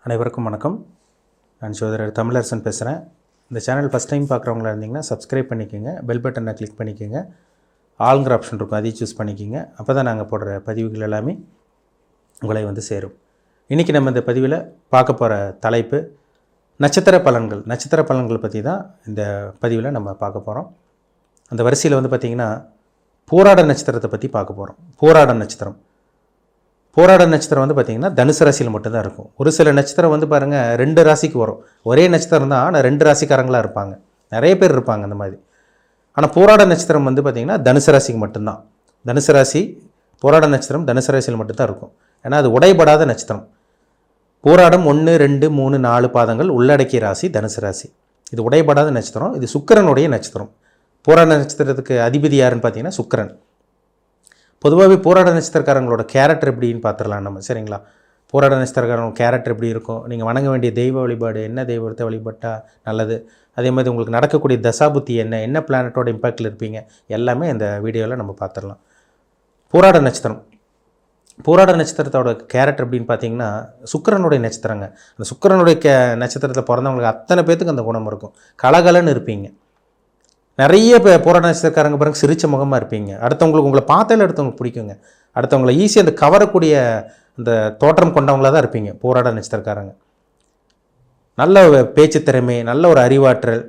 அனைவருக்கும் வணக்கம். நான் சோதரர் தமிழரசன் பேசுகிறேன். இந்த சேனல் ஃபஸ்ட் டைம் பார்க்குறவங்களா இருந்தீங்கன்னா சப்ஸ்கிரைப் பண்ணிக்கோங்க, பெல் பட்டனை கிளிக் பண்ணிக்கோங்க, ஆளுங்கிற ஆப்ஷன் இருக்கும் அதையும் சூஸ் பண்ணிக்கோங்க. அப்போ தான் நாங்கள் போடுற பதிவுகள் எல்லாமே உங்களை வந்து சேரும். இன்றைக்கி நம்ம இந்த பதிவில் பார்க்க போகிற தலைப்பு நட்சத்திர பலன்கள். நட்சத்திர பலன்கள் பற்றி தான் இந்த பதிவில் நம்ம பார்க்க போகிறோம். அந்த வரிசையில் வந்து பார்த்திங்கன்னா போராட நட்சத்திரத்தை பற்றி பார்க்க போகிறோம். போராட நட்சத்திரம் வந்து பார்த்திங்கன்னா தனுசு ராசியில் மட்டும்தான் இருக்கும். ஒரு சில நட்சத்திரம் வந்து பாருங்கள் 2 ராசிக்கு வரும். ஒரே நட்சத்திரம் தான், ஆனால் 2 ராசிக்காரங்களாக இருப்பாங்க. நிறைய பேர் இருப்பாங்க அந்த மாதிரி. ஆனால் போராட நட்சத்திரம் வந்து பார்த்திங்கன்னா தனுசு ராசிக்கு மட்டும்தான். தனுசு ராசி போராட நட்சத்திரம் தனுசு ராசியில் மட்டும்தான் இருக்கும். ஏன்னா அது உடைபடாத நட்சத்திரம். போராடம் 1, 2, 3, 4 பாதங்கள் உள்ளடக்கிய ராசி தனுசு ராசி. இது உடைபடாத நட்சத்திரம். இது சுக்கிரனுடைய நட்சத்திரம். போராட நட்சத்திரத்துக்கு அதிபதி யாருன்னு பார்த்தீங்கன்னா சுக்கிரன். பொதுவாகவே போராட நட்சத்திரக்காரங்களோட கேரக்டர் எப்படின்னு பார்த்துடலாம் நம்ம. சரிங்களா? போராட நட்சத்திரக்காரங்க கேரக்டர் எப்படி இருக்கும், நீங்கள் வணங்க வேண்டிய தெய்வ வழிபாடு என்ன, தெய்வத்தை வழிபட்டால் நல்லது, அதே மாதிரி உங்களுக்கு நடக்கக்கூடிய தசாபுத்தி என்ன பிளானட்டோட இம்பேக்டில் இருப்பீங்க, எல்லாமே இந்த வீடியோவில் நம்ம பார்த்துடலாம். போராட நட்சத்திரத்தோட கேரக்டர் எப்படின்னு பார்த்தீங்கன்னா சுக்கிரனுடைய நட்சத்திரங்க. அந்த சுக்கிரனுடைய நட்சத்திரத்தில் பிறந்தவங்களுக்கு அத்தனை பேத்துக்கு அந்த குணம் இருக்கும். கலகலன்னு இருப்பீங்க. நிறைய போராட நட்சத்திரக்காரங்க பாருங்க சிரிச்ச முகமாக இருப்பீங்க. அடுத்தவங்களுக்கு உங்களை பார்த்தாலே அடுத்தவங்களுக்கு பிடிக்குங்க. அடுத்தவங்களை ஈஸியாக அந்த கவரக்கூடிய அந்த தோற்றம் கொண்டவங்களாக தான் இருப்பீங்க போராட நட்சத்திரக்காரங்க. நல்ல பேச்சு திறமை, நல்ல ஒரு அறிவாற்றல்,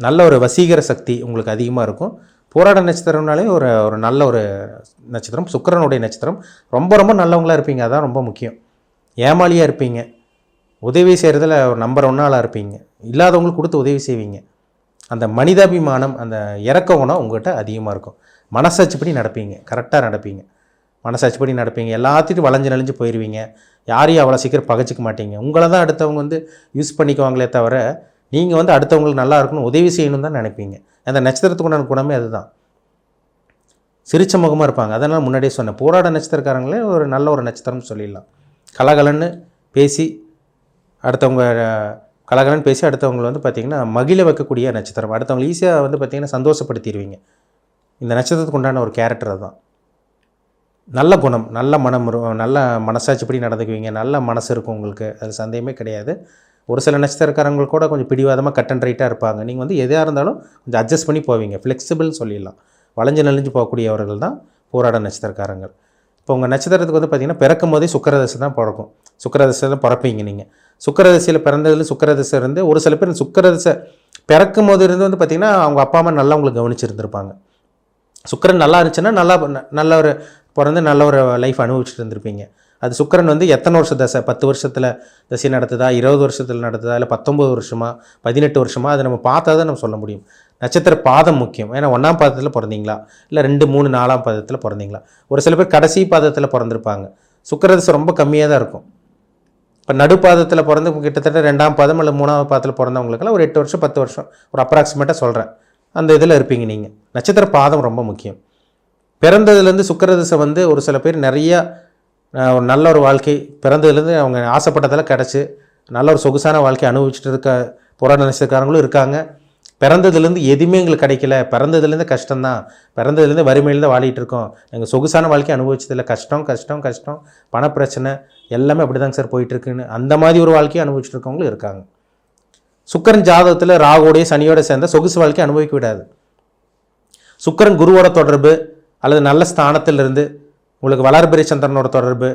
நல்ல ஒரு வசீகர சக்தி உங்களுக்கு அதிகமாக இருக்கும். போராட நட்சத்திரம்னாலே ஒரு நல்ல ஒரு நட்சத்திரம். சுக்கிரனுடைய நட்சத்திரம். ரொம்ப ரொம்ப நல்லவங்களாக இருப்பீங்க. அதான் ரொம்ப முக்கியம். ஏமாளியாக இருப்பீங்க. உதவி செய்கிறதுல ஒரு நம்பர் 1 ஆளாக இருப்பீங்க. இல்லாதவங்களுக்கு கொடுத்து உதவி செய்வீங்க. அந்த மனிதாபிமானம், அந்த இறக்க குணம் உங்கள்கிட்ட அதிகமாக இருக்கும். மனசாட்சிப்படி நடப்பீங்க. கரெக்டாக நடப்பீங்க. மனசாட்சிப்படி நடப்பீங்க. எல்லாத்தையும் வளைஞ்சு நெளிஞ்சு போயிடுவீங்க. யாரையும் அவ்வளோ சீக்கிரம் பகைச்சிக்க மாட்டீங்க. உங்களை தான் அடுத்தவங்க வந்து யூஸ் பண்ணிக்குவாங்களே தவிர நீங்கள் வந்து அடுத்தவங்களுக்கு நல்லா இருக்கணும், உதவி செய்யணும் தான் நினைப்பீங்க. அந்த நட்சத்திரத்துக்குண்டான குணமே அதுதான். சிரிச்ச முகமாக இருப்பாங்க. அதனால் முன்னாடியே சொன்னேன், போராட நட்சத்திரக்காரங்களே ஒரு நல்ல ஒரு நட்சத்திரம்னு சொல்லிடலாம். கலகலன்னு பேசி அடுத்தவங்களை வந்து பார்த்திங்கன்னா மகிழ வைக்கக்கூடிய நட்சத்திரம். அடுத்தவங்களை ஈஸியாக வந்து பார்த்திங்கன்னா சந்தோஷப்படுத்திடுவீங்க. இந்த நட்சத்திரத்துக்கு உண்டான ஒரு கேரக்டர் தான். நல்ல குணம், நல்ல மனம், நல்ல மனசாட்சிப்படி நடந்துக்குவீங்க. நல்ல மனசு இருக்கும் உங்களுக்கு, அது சந்தேகமே கிடையாது. ஒரு சில நட்சத்திரக்காரங்கள் கூட கொஞ்சம் பிடிவாதமாக கட் அண்ட் ரைட்டாக இருப்பாங்க. நீங்கள் வந்து எதாக இருந்தாலும் கொஞ்சம் அட்ஜஸ்ட் பண்ணி போவீங்க. ஃப்ளெக்சிபிள்னு சொல்லிடலாம். வளைஞ்சு நெளிஞ்சு போகக்கூடியவர்கள் தான் போராட நட்சத்திரக்காரங்கள். இப்போ உங்கள் நட்சத்திரத்துக்கு வந்து பார்த்திங்கன்னா பிறக்கும் போதே சுக்கிரதசை தான் பிறக்கும். சுக்கிரதசை தான் பிறப்பீங்க நீங்கள். சுக்கிரதசையில் பிறந்ததில் சுக்கிரதசை இருந்து ஒரு சில பேர் சுக்கிரதசை பிறக்கும் போது இருந்து வந்து பார்த்திங்கன்னா அவங்க அப்பா அம்மா நல்லா உங்களுக்கு கவனிச்சிருந்துருப்பாங்க. சுக்கிரன் நல்லா இருந்துச்சுன்னா நல்ல ஒரு பிறந்து நல்ல ஒரு லைஃப் அனுபவிச்சுட்டு இருந்திருப்பீங்க. அது சுக்கிரன் வந்து எத்தனை வருஷ தசை, 10 வருஷத்தில் தசை நடத்துதா, 20 வருஷத்தில் நடத்துதா, இல்லை 19 வருஷமா, 18 வருஷமா, அதை நம்ம பார்த்தா தான் நம்ம சொல்ல முடியும். நட்சத்திர பாதம் முக்கியம். ஏன்னா 1ஆம் பாதத்தில் பிறந்தீங்களா, இல்லை 2, 3, 4ஆம் பாதத்தில் பிறந்தீங்களா. ஒரு சில பேர் கடைசி பாதத்தில் பிறந்திருப்பாங்க. சுக்கிரதசை ரொம்ப கம்மியாக தான் இருக்கும். இப்போ நடுப்பாதத்தில் பிறந்து கிட்டத்தட்ட 2ஆம் பாதம் இல்லை 3ஆம் பாதத்தில் பிறந்தவங்களுக்கெல்லாம் ஒரு 8 வருஷம் 10 வருஷம் ஒரு அப்ராக்சிமேட்டாக சொல்கிறேன், அந்த இதில் இருப்பீங்க நீங்கள். நட்சத்திர பாதம் ரொம்ப முக்கியம். பிறந்ததுலேருந்து சுக்கிரதசை வந்து ஒரு சில பேர் நிறையா ஒரு நல்ல ஒரு வாழ்க்கை பிறந்ததுலேருந்து அவங்க ஆசைப்பட்டதெல்லாம் கிடச்சி நல்ல ஒரு சொகுசான வாழ்க்கை அனுபவிச்சுட்டு இருக்க போராட நட்சத்திரக்காரங்களும் இருக்காங்க. பிறந்ததுலேருந்து எதுவுமே எங்களுக்கு கிடைக்கல, பிறந்ததுலேருந்து கஷ்டம்தான், பிறந்ததுலேருந்து வறுமையில் தான் வாழிட்டு இருக்கோம், எங்கள் சொகுசான வாழ்க்கை அனுபவிச்சதில்லை, கஷ்டம், பணப்பிரச்சனை எல்லாமே அப்படி தாங்க சார் போயிட்டுருக்குன்னு அந்த மாதிரி ஒரு வாழ்க்கையை அனுபவிச்சுட்டு இருக்கவங்களும் இருக்காங்க. சுக்கிரன் ஜாதகத்தில் ராகுவோடைய சனியோட சேர்ந்த சொகுசு வாழ்க்கையை அனுபவிக்க விடாது. சுக்கிரன் குருவோட தொடர்பு அல்லது நல்ல ஸ்தானத்திலிருந்து உங்களுக்கு வளர்பிறை சந்திரனோட தொடர்பு,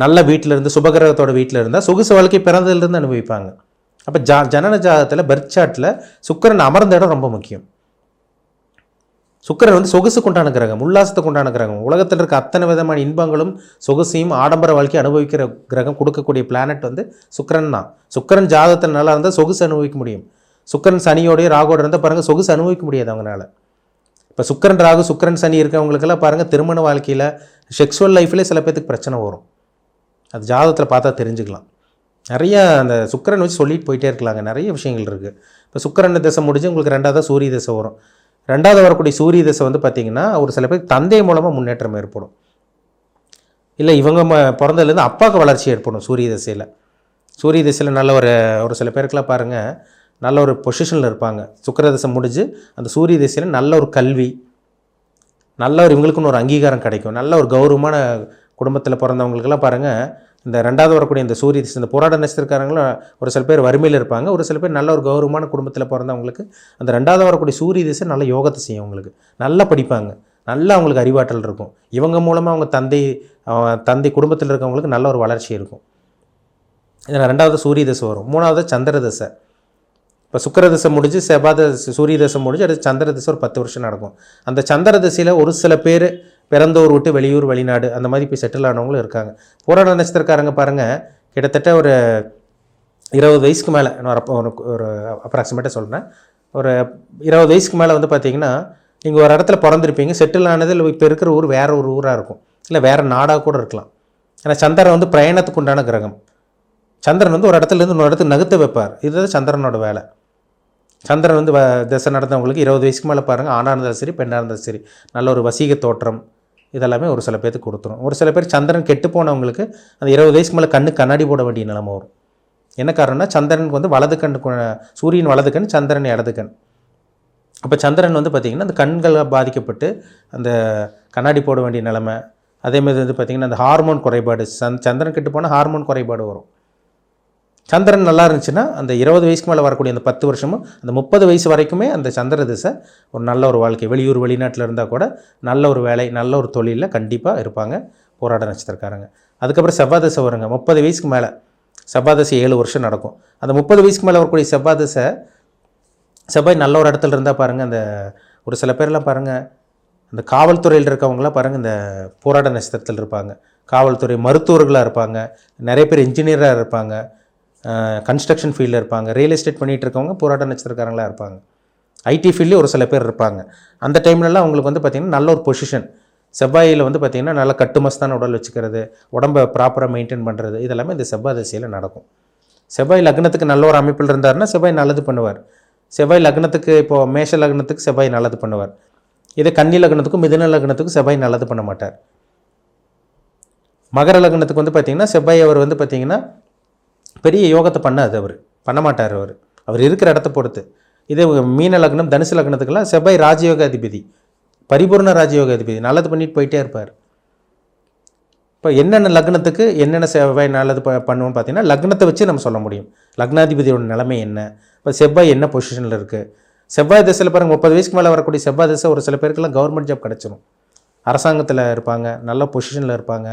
நல்ல வீட்டிலிருந்து சுபகிரகத்தோட வீட்டில் இருந்தால் சொகுசு வாழ்க்கை பிறந்ததுலேருந்து அனுபவிப்பாங்க. அப்போ ஜனன ஜாதகத்தில் பர்த் சார்ட்டில் சுக்கிரன் அமர்ந்த இடம் ரொம்ப முக்கியம். சுக்கிரன் வந்து சொகுசுக்கு உண்டான கிரகம், உல்லாசத்துக்கு உண்டான கிரகம். உலகத்தில் இருக்க அத்தனை விதமான இன்பங்களும் சொகுசையும் ஆடம்பர வாழ்க்கை அனுபவிக்கிற கிரகம், கொடுக்கக்கூடிய பிளானட் வந்து சுக்கிரன் தான். சுக்கிரன் ஜாதகத்தில் நல்லா இருந்தால் சொகுசு அனுபவிக்க முடியும். சுக்கிரன் சனியோடைய ராகோட இருந்தால் பாருங்கள் சொகுசு அனுபவிக்க முடியாது அவங்களால. இப்போ சுக்கிரன் ராகு சுக்கிரன் சனி இருக்கவங்களுக்கெல்லாம் பாருங்கள் திருமண வாழ்க்கையில் செக்ஷுவல் லைஃப்லேயே சில பேருக்கு பிரச்சனை வரும். அது ஜாதகத்தில் பார்த்தா தெரிஞ்சுக்கலாம். நிறைய அந்த சுக்கிரன் வச்சு சொல்லிட்டு போயிட்டே இருக்கலாங்க. நிறைய விஷயங்கள் இருக்குது. இப்போ சுக்கிரன் தசை முடிஞ்சு உங்களுக்கு 2ஆவது சூரிய தசை வரும். 2ஆவது வரக்கூடிய சூரிய தசை வந்து பார்த்திங்கன்னா ஒரு சில பேருக்கு தந்தை மூலமாக முன்னேற்றம் ஏற்படும். இல்லை இவங்க பிறந்ததுலேருந்து அப்பாவுக்கு வளர்ச்சி ஏற்படும் சூரிய தசையில் நல்ல ஒரு சில பேருக்குலாம் பாருங்கள் நல்ல ஒரு பொசிஷனில் இருப்பாங்க. சுக்கிரதசை முடிஞ்சு அந்த சூரிய தசையில் நல்ல ஒரு கல்வி, நல்ல ஒரு இவங்களுக்குன்னு ஒரு அங்கீகாரம் கிடைக்கும். நல்ல ஒரு கௌரவமான குடும்பத்தில் பிறந்தவங்களுக்கெல்லாம் பாருங்கள் இந்த 2வது வரக்கூடிய இந்த சூரிய திசை, இந்த போராட நட்சத்திரக்காரங்களும் ஒரு சில பேர் வறுமையில் இருப்பாங்க, ஒரு சில பேர் நல்ல ஒரு கௌரவமான குடும்பத்தில் பிறந்தவங்களுக்கு அந்த 2வது வரக்கூடிய சூரிய திசை நல்ல யோகத்தை செய்யும். அவங்களுக்கு நல்லா படிப்பாங்க, நல்லா அவங்களுக்கு அறிவாற்றல் இருக்கும். இவங்க மூலமாக அவங்க தந்தை குடும்பத்தில் இருக்கவங்களுக்கு நல்ல ஒரு வளர்ச்சி இருக்கும். இதில் 2வது சூரிய தசை வரும். 3வது சந்திர தசை. இப்போ சுக்கிர தசை முடிஞ்சு சூரிய தசை முடிஞ்சு அடுத்து சந்திர தசை ஒரு 10 வருஷம் நடக்கும். அந்த சந்திர தசையில் ஒரு சில பேர் பிறந்தூர் விட்டு வெளியூர் வெளிநாடு அந்த மாதிரி போய் செட்டில் ஆனவங்களும் இருக்காங்க. போராட நட்சத்திரக்காரங்க பாருங்கள், கிட்டத்தட்ட ஒரு 20 வயசுக்கு மேலே, நான் ஒரு அப்ராக்சிமேட்டாக சொல்கிறேன், ஒரு 20 வயசுக்கு மேலே வந்து பார்த்திங்கன்னா நீங்கள் ஒரு இடத்துல பிறந்திருப்பீங்க, செட்டில் ஆனதில் இப்போ இருக்கிற ஊர் வேறு ஒரு ஊராக இருக்கும், இல்லை வேறு நாடாக கூட இருக்கலாம். ஏன்னா சந்திரன் வந்து பிரயாணத்துக்கு உண்டான கிரகம். சந்திரன் வந்து ஒரு இடத்துலேருந்து இன்னொரு இடத்துக்கு நகர்த்த வைப்பார். இதுதான் சந்திரனோட வேலை. சந்திரன் வந்து திசை நடந்தவங்களுக்கு 20 வயசுக்கு மேலே பாருங்கள், ஆணாக இருந்தாலும் சரி பெண்ணாக இருந்தாலும் சரி நல்ல ஒரு வசீக தோற்றம் இதெல்லாமே ஒரு சில பேருக்கு கொடுத்துரும். ஒரு சில பேர் சந்திரன் கெட்டு போனவங்களுக்கு அந்த 20 வயசுக்கு மேலே கண்ணாடி போட வேண்டிய நிலைமை வரும். என்ன காரணம்னா சந்திரனுக்கு வந்து வலது கண், சூரியன் வலது கண், சந்திரன் இடது கண். அப்போ சந்திரன் வந்து பார்த்திங்கன்னா அந்த கண்களை பாதிக்கப்பட்டு அந்த கண்ணாடி போட வேண்டிய நிலைமை. அதேமாதிரி வந்து பார்த்திங்கன்னா அந்த ஹார்மோன் குறைபாடு, சந்திரன் கெட்டு போனால் ஹார்மோன் குறைபாடு வரும். சந்திரன் நல்லா இருந்துச்சுன்னா அந்த 20 வயசுக்கு மேலே வரக்கூடிய அந்த 10 வருஷமும் அந்த 30 வயசு வரைக்குமே அந்த சந்திர திசை ஒரு நல்ல ஒரு வாழ்க்கை, வெளியூர் வெளிநாட்டில் இருந்தால் கூட நல்ல ஒரு வேலை, நல்ல ஒரு தொழிலில் கண்டிப்பாக இருப்பாங்க போராட நட்சத்திரக்காரங்க. அதுக்கப்புறம் செவ்வாய் திசை வருங்க. 30 வயசுக்கு மேலே செவ்வாய் திசை 7 வருஷம் நடக்கும். அந்த 30 வயசுக்கு மேலே வரக்கூடிய செவ்வாய் திசை, செவ்வாய் நல்ல ஒரு இடத்துல இருந்தால் பாருங்கள், அந்த ஒரு சில பேர்லாம் பாருங்கள் அந்த காவல்துறையில் இருக்கவங்களாம் பாருங்கள் இந்த போராட நட்சத்திரத்தில் இருப்பாங்க. காவல்துறை மருத்துவர்களாக இருப்பாங்க, நிறைய பேர் இன்ஜினியராக இருப்பாங்க, கன்ஸ்ட்ரக்ஷன் ஃபீல்டில் இருப்பாங்க, ரியல் எஸ்டேட் பண்ணிகிட்டு இருக்கவங்க போராட்ட நட்சத்திரக்காரங்களாக இருப்பாங்க, ஐடி ஃபீல்ட்லேயும் ஒரு சில பேர் இருப்பாங்க. அந்த டைம்லலாம் அவங்களுக்கு வந்து பார்த்திங்கன்னா நல்ல ஒரு பொசிஷன். செவ்வாயில் வந்து பார்த்திங்கன்னா நல்லா கட்டுமஸ்தான உடல் வச்சுக்கிறது, உடம்பை ப்ராப்பராக மெயின்டைன் பண்ணுறது, இதெல்லாமே இந்த செவ்வாய் திசையில் நடக்கும். செவ்வாய் லக்னத்துக்கு நல்ல ஒரு அமைப்பில் இருந்தாருன்னா செவ்வாய் நல்லது பண்ணுவார். செவ்வாய் லக்னத்துக்கு இப்போது மேஷ லக்னத்துக்கு செவ்வாய் நல்லது பண்ணுவார். இதே கன்னி லக்னத்துக்கும் மிதுன லக்னத்துக்கும் செவ்வாய் நல்லது பண்ண மாட்டார். மகர லக்னத்துக்கு வந்து பார்த்திங்கன்னா செவ்வாய் அவர் வந்து பார்த்திங்கன்னா பெரிய யோகத்தை பண்ண மாட்டார். அவர் இருக்கிற இடத்த பொறுத்து. இதே மீன லக்னம் தனுசு லக்னத்துக்கெல்லாம் செவ்வாய் ராஜயோக அதிபதி, பரிபூர்ண ராஜயோக அதிபதி, நல்லது பண்ணிட்டு போயிட்டே இருப்பார். இப்போ என்னென்ன லக்னத்துக்கு என்னென்ன செவ்வாய் நல்லது பண்ணுவோம்னு பார்த்தீங்கன்னா லக்னத்தை வச்சு நம்ம சொல்ல முடியும் லக்னாதிபதியோட நிலைமை என்ன, இப்போ செவ்வாய் என்ன பொசிஷனில் இருக்குது. செவ்வாய் திசையில் பாருங்கள் 30 வயசுக்கு மேலே வரக்கூடிய செவ்வாய் திசை ஒரு சில பேருக்கெல்லாம் கவர்மெண்ட் ஜாப் கிடச்சிடும், அரசாங்கத்தில் இருப்பாங்க, நல்ல பொசிஷனில் இருப்பாங்க,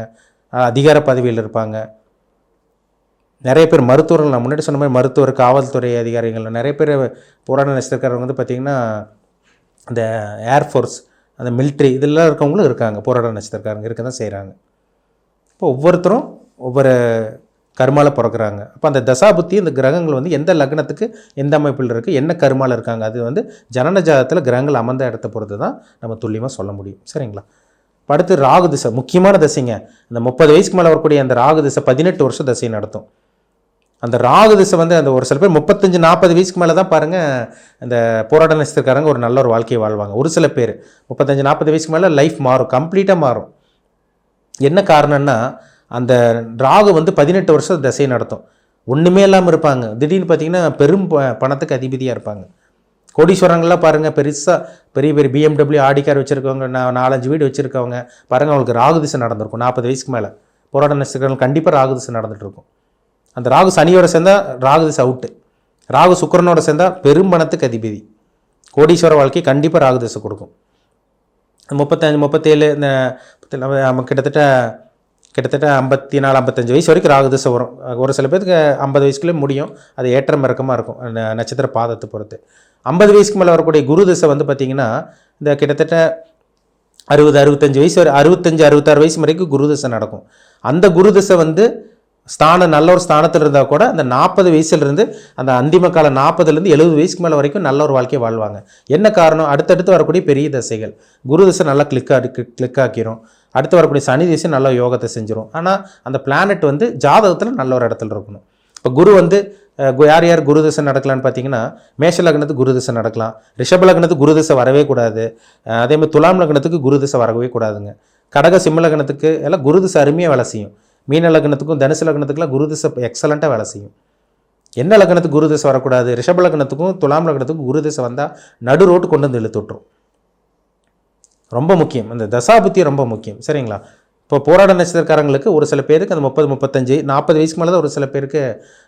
அதிகார பதவியில் இருப்பாங்க. நிறைய பேர் மருத்துவர்கள், நான் முன்னாடி சொன்ன மாதிரி மருத்துவர், காவல்துறை அதிகாரிகள், நிறைய பேர் போராட நட்சத்திரக்காரங்க வந்து பார்த்திங்கன்னா அந்த ஏர்ஃபோர்ஸ், அந்த மிலிட்ரி இதெல்லாம் இருக்கவங்களும் இருக்காங்க. போராட நட்சத்திரக்காரங்க இருக்க தான் செய்கிறாங்க. இப்போ ஒவ்வொருத்தரும் ஒவ்வொரு கர்மாவில் பிறக்கிறாங்க. அப்போ அந்த தசாபுத்தி இந்த கிரகங்கள் வந்து எந்த லக்னத்துக்கு எந்த அமைப்பில் இருக்குது, என்ன கர்மாவில் இருக்காங்க, அது வந்து ஜனன ஜாதகத்தில் கிரகங்கள் அமர்ந்த இடத்த பொறுத்து தான் நம்ம துல்லியமாக சொல்ல முடியும். சரிங்களா? அடுத்து ராகு திசை, முக்கியமான திசைங்க. இந்த 30 வயசுக்கு மேலே வரக்கூடிய அந்த ராகு திசை 18 வருஷம் திசையை நடத்தும். அந்த ராகு திசை வந்து அந்த ஒரு சில பேர் 35-40 வயசுக்கு மேலே தான் பாருங்கள் இந்த போராட்ட நட்சத்திரக்காரங்க ஒரு நல்ல ஒரு வாழ்க்கையை வாழ்வாங்க. ஒரு சில பேர் 35-40 வயசுக்கு மேலே லைஃப் மாறும், கம்ப்ளீட்டாக மாறும். என்ன காரணம்னா அந்த ராகு வந்து 18 வருஷம் திசையை நடத்தும். ஒன்றுமே இல்லாமல் இருப்பாங்க, திடீர்னு பார்த்திங்கன்னா பெரும் பணத்துக்கு அதிபதியாக இருப்பாங்க. கோடீஸ்வரங்கள்லாம் பாருங்கள், பெரிய பெரிய BMW ஆடி கார் வச்சுருக்கவங்க, 4-5 வீடு வச்சுருக்கவங்க பாருங்கள், அவங்களுக்கு ராகு திசை நடந்திருக்கும். 40 வயசுக்கு மேலே போராட்ட நட்சத்திரங்கள் கண்டிப்பாக ராகு திசை நடந்துகிட்ருக்கும். அந்த ராகு சனியோட சேர்ந்தால் ராகு திசை அவுட்டு, ராகு சுக்கிரனோட சேர்ந்தால் பெரும் பணத்துக்கு அதிபதி, கோடீஸ்வர வாழ்க்கை கண்டிப்பாக ராகு திசை கொடுக்கும். 35-37 இந்த நம்ம கிட்டத்தட்ட 54-55 வயசு வரைக்கும் ராகு திசை வரும். ஒரு சில பேருக்கு 50 வயசுக்குள்ளே முடியும், அது ஏற்றம் இறக்கமாக இருக்கும் நட்சத்திர பாதத்தை பொறுத்து. 50 வயசுக்கு மேலே வரக்கூடிய குரு திசை வந்து பார்த்திங்கன்னா இந்த கிட்டத்தட்ட 60-65 வயசு வரை, 65-66 வயசு வரைக்கும் குரு திசை நடக்கும். அந்த குரு திசை வந்து நல்ல ஒரு ஸ்தானத்தில் இருந்தால் கூட அந்த 40 வயசுலேருந்து அந்த அந்திம கால 40லேருந்து 70 வயசுக்கு மேலே வரைக்கும் நல்ல ஒரு வாழ்க்கையை வாழ்வாங்க. என்ன காரணம்? அடுத்தடுத்து வரக்கூடிய பெரிய திசைகள். குரு திசை நல்லா கிளிக் ஆக்கிரும். அடுத்து வரக்கூடிய சனி திசை நல்ல யோகத்தை செஞ்சிடும். ஆனால் அந்த பிளானட் வந்து ஜாதகத்தில் நல்ல ஒரு இடத்துல இருக்கணும். இப்போ குரு வந்து யார் குரு திசை நடக்கலான்னு பார்த்தீங்கன்னா மேஷ லக்னத்துக்கு குரு திசை நடக்கலாம், ரிஷப லக்னத்துக்கு குரு திசை வரவே கூடாது, அதேமாதிரி துலாம் லக்னத்துக்கு குரு திசை வரவே கூடாதுங்க. கடக சிம்ம லக்னத்துக்கு எல்லாம் குரு திசை அருமையாக வேலை செய்யும். மீன லக்னத்துக்கும் தனுசு லக்னத்துக்குலாம் குரு திசை எக்ஸலண்ட்டாக வேலை செய்யும். என்ன லக்னத்துக்கு குரு திசை வரக்கூடாது? ரிஷப லக்னத்துக்கும் துலாம் லக்னத்துக்கும் குரு திசை வந்தால் நடு ரோட்டு கொண்டு வந்து இழுத்துட்ரும். ரொம்ப முக்கியம், இந்த தசாபுத்தி ரொம்ப முக்கியம். சரிங்களா? இப்போ போராட நட்சத்திரக்காரங்களுக்கு ஒரு சில பேருக்கு அந்த 30, 35, 40 வயசுக்கு மேலே தான் ஒரு சில பேருக்கு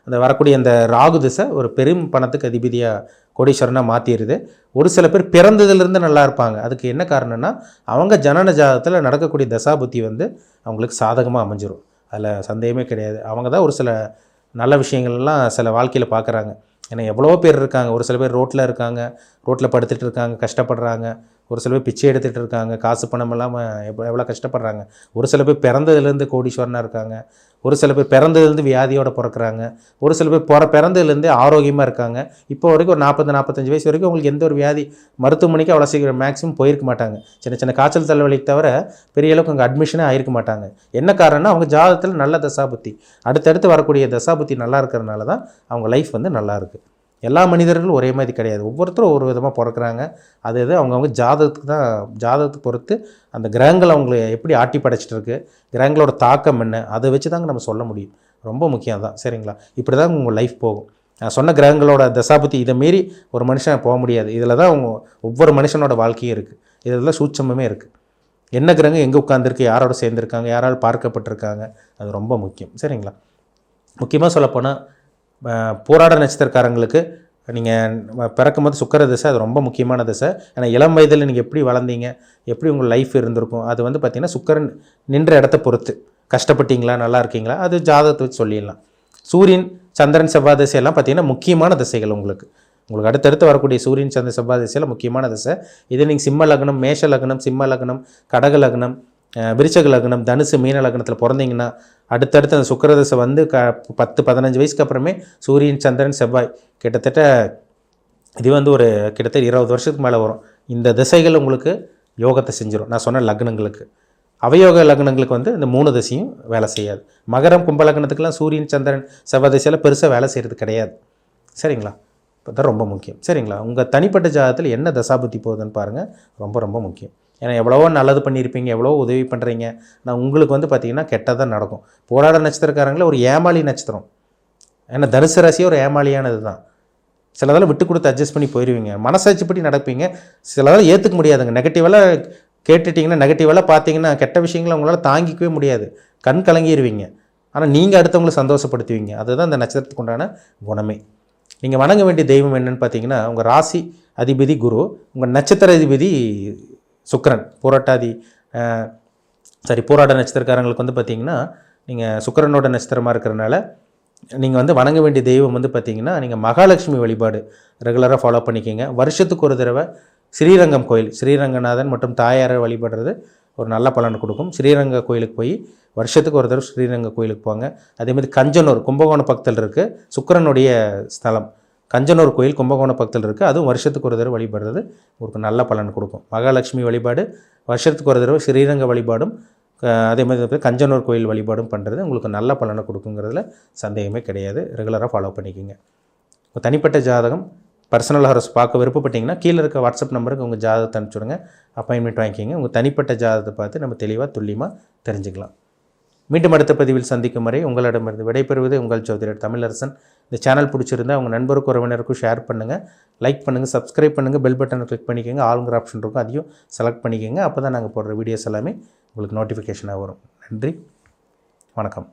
அந்த வரக்கூடிய அந்த ராகு திசை ஒரு பெரும் பணத்துக்கு அதிபதியாக கோடீஸ்வரனாக மாற்றிடுது. ஒரு சில பேர் பிறந்ததுலேருந்து நல்லா இருப்பாங்க. அதுக்கு என்ன காரணம்னா அவங்க ஜனன ஜாதகத்தில் நடக்கக்கூடிய தசாபுத்தி வந்து அவங்களுக்கு சாதகமாக அமைஞ்சிரும். அதில் சந்தேகமே கிடையாது. அவங்க தான் ஒரு சில நல்ல விஷயங்கள்லாம் சில வாழ்க்கையில் பார்க்குறாங்க. ஏன்னா எவ்வளோ பேர் இருக்காங்க. ஒரு சில பேர் ரோட்டில் இருக்காங்க, ரோட்டில் படுத்துட்டு இருக்காங்க, கஷ்டப்படுறாங்க. ஒரு சில பேர் பிச்சை எடுத்துகிட்டு இருக்காங்க, காசு பணம் இல்லாமல் எவ்வளோ கஷ்டப்படுறாங்க. ஒரு சில பேர் பிறந்ததுலேருந்து கோடீஸ்வரனாக இருக்காங்க. ஒரு சில பேர் பிறந்ததுலேருந்து வியாதியோடு பிறக்கிறாங்க. ஒரு சில பேர் பிறந்ததுலேருந்தே ஆரோக்கியமாக இருக்காங்க. இப்போ வரைக்கும் ஒரு 40, 45 வயசு வரைக்கும் அவங்களுக்கு எந்த ஒரு வியாதி மருத்துவமனைக்கு அவ்வளோ சீக்கிரம் மேக்ஸிமம் போயிருக்க மாட்டாங்க. சின்ன சின்ன காய்ச்சல் தலைவலிக்கு தவிர பெரிய அளவுக்கு அங்கே அட்மிஷனே ஆயிருக்க மாட்டாங்க. என்ன காரணம்னா அவங்க ஜாதகத்தில் நல்ல தசாபுத்தி, அடுத்தடுத்து வரக்கூடிய தசாபுத்தி நல்லா இருக்கிறதுனால தான் அவங்க லைஃப் வந்து நல்லா இருக்குது. எல்லா மனிதர்களும் ஒரே மாதிரி கிடையாது. ஒவ்வொருத்தரும் ஒரு விதமாக பிறக்கிறாங்க. அது அவங்கவுங்க ஜாதகத்துக்கு தான், ஜாதகத்தை பொறுத்து அந்த கிரகங்கள் அவங்களை எப்படி ஆட்டி படைச்சிட்டு இருக்கு, கிரகங்களோட தாக்கம் என்ன, அதை வச்சு தாங்க நம்ம சொல்ல முடியும். ரொம்ப முக்கியம் தான். சரிங்களா? இப்படி தான் உங்கள் லைஃப் போகும். நான் சொன்ன கிரகங்களோட தசாபுத்தி இதை மீறி ஒரு மனுஷன் போக முடியாது. இதில் தான் அவங்க ஒவ்வொரு மனுஷனோட வாழ்க்கையும் இருக்குது. இதில் சூட்சமே இருக்குது. என்ன கிரகம் எங்கே உட்காந்துருக்கு, யாரோட சேர்ந்துருக்காங்க, யாரால் பார்க்கப்பட்டிருக்காங்க, அது ரொம்ப முக்கியம். சரிங்களா? முக்கியமாக சொல்லப்போனால் போராட நட்சத்திரக்காரங்களுக்கு நீங்கள் பிறக்கும்போது சுக்கிர திசை அது ரொம்ப முக்கியமான திசை. ஏன்னா இளம் வயதில் நீங்கள் எப்படி வளர்ந்தீங்க, எப்படி உங்கள் லைஃப் இருந்திருக்கும், அது வந்து பார்த்திங்கன்னா சுக்கிரன் நின்ற இடத்த பொறுத்து. கஷ்டப்பட்டீங்களா, நல்லா இருக்கீங்களா, அது ஜாதகத்தை வச்சு சொல்லிடலாம். சூரியன் சந்திரன் செவ்வாய் திசையெல்லாம் பார்த்திங்கன்னா முக்கியமான திசைகள். உங்களுக்கு அடுத்தடுத்து வரக்கூடிய சூரியன் சந்திரன் செவ்வாய் திசையில் முக்கியமான திசை. இதே நீங்கள் சிம்ம லக்னம், மேஷ லக்னம், சிம்ம லக்னம், கடக லக்னம், விருச்சக லக்னம், தனுசு, மீன லக்னத்தில் பிறந்தீங்கன்னா அடுத்தடுத்து அந்த சுக்கிரதசை வந்து 10, 15 வயசுக்கு அப்புறமே சூரியன் சந்திரன் செவ்வாய் கிட்டத்தட்ட இது வந்து ஒரு கிட்டத்தட்ட 20 வருஷத்துக்கு மேலே வரும். இந்த திசைகள் உங்களுக்கு யோகத்தை செஞ்சிடும். நான் சொன்ன லக்னங்களுக்கு, அவயோக லக்னங்களுக்கு வந்து இந்த 3 திசையும் வேலை செய்யாது. மகரம் கும்ப லக்னத்துக்கெல்லாம் சூரியன் சந்திரன் செவ்வாய் திசையில் பெருசாக வேலை செய்கிறது கிடையாது. சரிங்களா? இப்போ தான் ரொம்ப முக்கியம். சரிங்களா? உங்கள் தனிப்பட்ட ஜாதகத்தில் என்ன தசாபுத்தி போகுதுன்னு பாருங்கள். ரொம்ப ரொம்ப முக்கியம். ஏன்னா எவ்வளவோ நல்லது பண்ணியிருப்பீங்க, எவ்வளோ உதவி பண்ணுறீங்க. நான் உங்களுக்கு வந்து பார்த்திங்கன்னா கெட்டதாக நடக்கும். போராட நட்சத்திரக்காரங்கள ஒரு ஏமாளி நட்சத்திரம். ஏன்னா தனுசு ராசியே ஒரு ஏமாளியானது தான். சிலதெல்லாம் விட்டு கொடுத்து அட்ஜஸ்ட் பண்ணி போயிடுவீங்க, மனசாட்சிப்படி நடப்பீங்க. சிலதெல்லாம் ஏற்றுக்க முடியாதுங்க. நெகட்டிவெல்லாம் கேட்டுட்டிங்கன்னா, நெகட்டிவெல்லாம் பார்த்தீங்கன்னா கெட்ட விஷயங்களை உங்களால் தாங்கிக்கவே முடியாது, கண் கலங்கிடுவீங்க. ஆனால் நீங்கள் அடுத்தவங்களை சந்தோஷப்படுத்துவீங்க. அதுதான் இந்த நட்சத்திரத்துக்கு உண்டான குணமே. நீங்கள் வணங்க வேண்டிய தெய்வம் என்னென்னு பார்த்தீங்கன்னா, உங்கள் ராசி அதிபதி குரு, உங்கள் நட்சத்திர அதிபதி சுக்கிரன். போராட நட்சத்திரக்காரங்களுக்கு வந்து பார்த்திங்கன்னா நீங்கள் சுக்கிரனோட நட்சத்திரமாக இருக்கிறனால நீங்கள் வந்து வணங்க வேண்டிய தெய்வம் வந்து பார்த்திங்கன்னா நீங்கள் மகாலட்சுமி வழிபாடு ரெகுலராக ஃபாலோ பண்ணிக்கிங்க. வருஷத்துக்கு ஒரு தடவை ஸ்ரீரங்கம் கோயில், ஸ்ரீரங்கநாதன் மற்றும் தாயாரை வழிபடுறது ஒரு நல்ல பலன் கொடுக்கும். ஸ்ரீரங்க கோயிலுக்கு போய் வருஷத்துக்கு ஒரு தடவை ஸ்ரீரங்க கோயிலுக்கு போங்க. அதேமாதிரி கஞ்சனூர் கும்பகோணம் பக்கத்தில் இருக்குது சுக்கிரனுடைய ஸ்தலம். கஞ்சனூர் கோயில் கும்பகோணம் பக்கத்தில் இருக்குது. அதுவும் வருஷத்துக்கு ஒரு தடவை வழிபடுறது உங்களுக்கு நல்ல பலன் கொடுக்கும். மகாலட்சுமி வழிபாடு வருஷத்துக்கு ஒரு தடவை, ஸ்ரீரங்க வழிபாடும் அதே மாதிரி கஞ்சனூர் கோயில் வழிபாடும் பண்ணுறது உங்களுக்கு நல்ல பலனை கொடுக்குங்கிறதுல சந்தேகமே கிடையாது. ரெகுலராக ஃபாலோ பண்ணிக்கோங்க. உங்கள் தனிப்பட்ட ஜாதகம் பர்சனல் ஹாரஸ் பார்க்க விருப்பப்பட்டிங்கன்னா கீழே இருக்க வாட்ஸ்அப் நம்பருக்கு உங்கள் ஜாதகத்தை அனுப்பிச்சுடுங்க, அப்பாயின்மெண்ட் வாங்கிக்கிங்க. உங்கள் தனிப்பட்ட ஜாதகத்தை பார்த்து நம்ம தெளிவாக துல்லியமாக தெரிஞ்சுக்கலாம். மீண்டும் அடுத்த பதிவில் சந்திக்கும் வரை உங்களிடமிருந்து விடைபெறுவது உங்கள் ஜோதிடர் தமிழரசன். இந்த சேனல் பிடிச்சிருந்தால் உங்கள் நண்பருக்கும் உறவினருக்கும் ஷேர் பண்ணுங்கள், லைக் பண்ணுங்கள், சப்ஸ்கிரைப் பண்ணுங்கள், பெல் பட்டனை கிளிக் பண்ணிக்கோங்க. ஆளுங்கிற ஆப்ஷன் இருக்கும், அதையும் செலக்ட் பண்ணிக்கோங்க. அப்போ தான் நாங்கள் போடுற வீடியோஸ் எல்லாமே உங்களுக்கு நோட்டிஃபிகேஷனாக வரும். நன்றி, வணக்கம்.